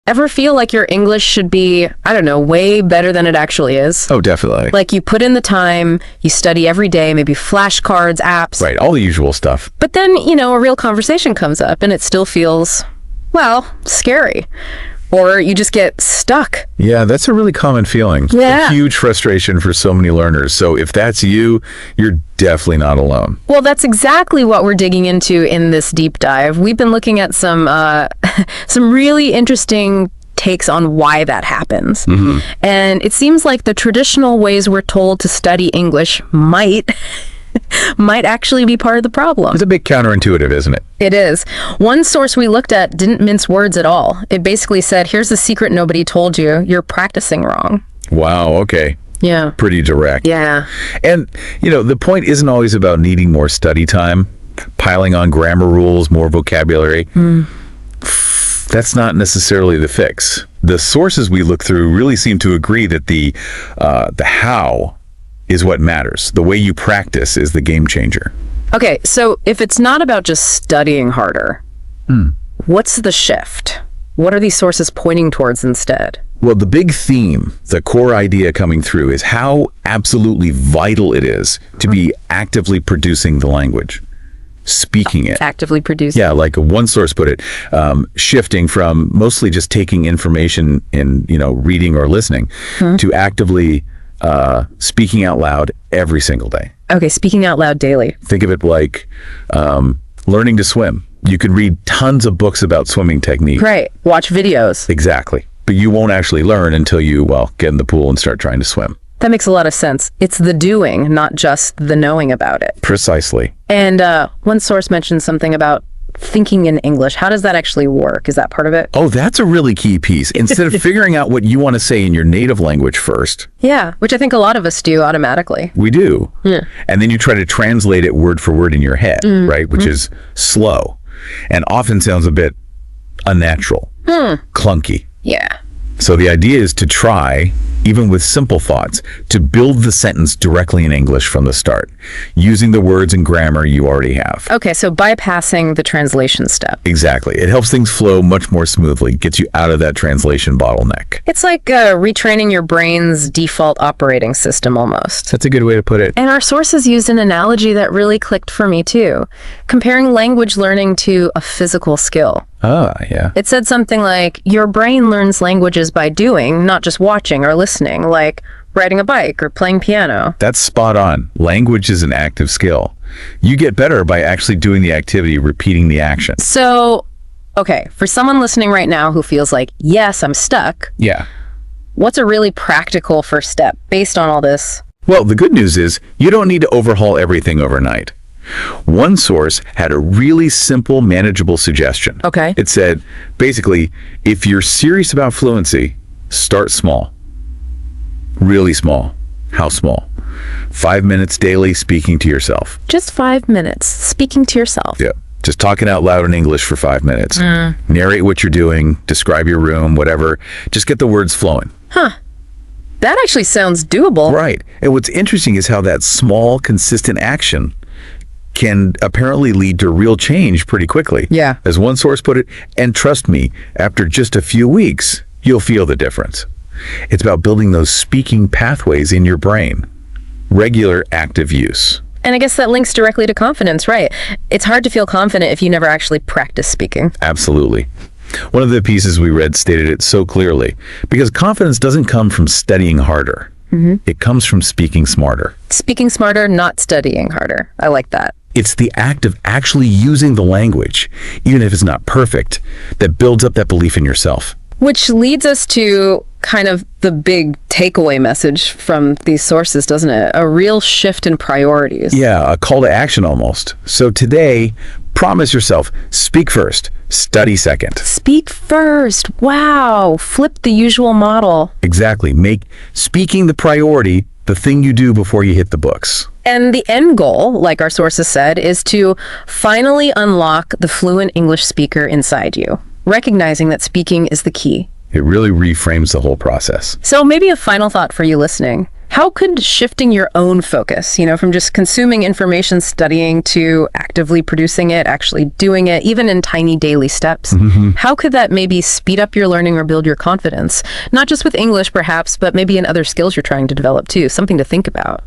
Ever feel like your English should be, I don't know, way better than it actually is? Oh, definitely. Like you put in the time, you study every day, maybe flashcards, apps. Right, all the usual stuff. But then, a real conversation comes up and it still feels, well, scary. Or you just get stuck. Yeah, that's a really common feeling. Yeah. A huge frustration for so many learners. So if that's you, you're definitely not alone. Well, that's exactly what we're digging into in this deep dive. We've been looking at some really interesting takes on why that happens. Mm-hmm. And it seems like the traditional ways we're told to study English might actually be part of the problem. It's a bit counterintuitive, isn't it? It is. One source we looked at didn't mince words at all. It basically said, here's the secret nobody told you. You're practicing wrong. Wow, okay. Yeah. Pretty direct. Yeah. And, the point isn't always about needing more study time, piling on grammar rules, more vocabulary. That's not necessarily the fix. The sources we look through really seem to agree that the how is what matters. The way you practice is the game changer. Okay, so if it's not about just studying harder, what's the shift? What are these sources pointing towards instead? Well, the big theme, the core idea coming through is how absolutely vital it is to be actively producing the language, speaking it. Actively producing. Yeah, like one source put it, shifting from mostly just taking information in, reading or listening to actively speaking out loud every single day. Okay, speaking out loud daily. Think of it like learning to swim. You could read tons of books about swimming technique. Right, watch videos. Exactly. But you won't actually learn until you, get in the pool and start trying to swim. That makes a lot of sense. It's the doing, not just the knowing about it. Precisely. And one source mentioned something about thinking in English. How does that actually work? Is that part of it? Oh, that's a really key piece. Instead of figuring out what you want to say in your native language first. Yeah, which I think a lot of us do automatically. We do. Yeah. And then you try to translate it word for word in your head, right? Which is slow and often sounds a bit unnatural, clunky. Yeah. So the idea is to try, even with simple thoughts, to build the sentence directly in English from the start, using the words and grammar you already have. Okay, so bypassing the translation step. Exactly. It helps things flow much more smoothly, gets you out of that translation bottleneck. It's like retraining your brain's default operating system almost. That's a good way to put it. And our sources used an analogy that really clicked for me too, comparing language learning to a physical skill. Ah, yeah. It said something like, your brain learns languages by doing, not just watching or listening, like riding a bike or playing piano. That's spot on. Language is an active skill. You get better by actually doing the activity, repeating the action. So, okay, for someone listening right now who feels like, yes, I'm stuck. Yeah. What's a really practical first step based on all this? Well, the good news is you don't need to overhaul everything overnight. One source had a really simple, manageable suggestion. Okay. It said, basically, if you're serious about fluency, start small. Really small. How small? 5 minutes daily speaking to yourself. Just 5 minutes speaking to yourself. Yeah. Just talking out loud in English for 5 minutes. Narrate what you're doing, describe your room, whatever. Just get the words flowing. Huh. That actually sounds doable. Right. And what's interesting is how that small, consistent action can apparently lead to real change pretty quickly. Yeah. As one source put it, and trust me, after just a few weeks, you'll feel the difference. It's about building those speaking pathways in your brain. Regular active use. And I guess that links directly to confidence, right? It's hard to feel confident if you never actually practice speaking. Absolutely. One of the pieces we read stated it so clearly, because confidence doesn't come from studying harder. It comes from speaking smarter. Speaking smarter, not studying harder. I like that. It's the act of actually using the language, even if it's not perfect, that builds up that belief in yourself. Which leads us to kind of the big takeaway message from these sources, doesn't it? A real shift in priorities. Yeah, a call to action almost. So today, promise yourself, speak first, study second. Speak first. Wow. Flip the usual model. Exactly. Make speaking the priority, the thing you do before you hit the books. And the end goal, like our sources said, is to finally unlock the fluent English speaker inside you, recognizing that speaking is the key. It really reframes the whole process. So maybe a final thought for you listening. How could shifting your own focus, from just consuming information, studying, to actively producing it, actually doing it, even in tiny daily steps, how could that maybe speed up your learning or build your confidence? Not just with English, perhaps, but maybe in other skills you're trying to develop too. Something to think about.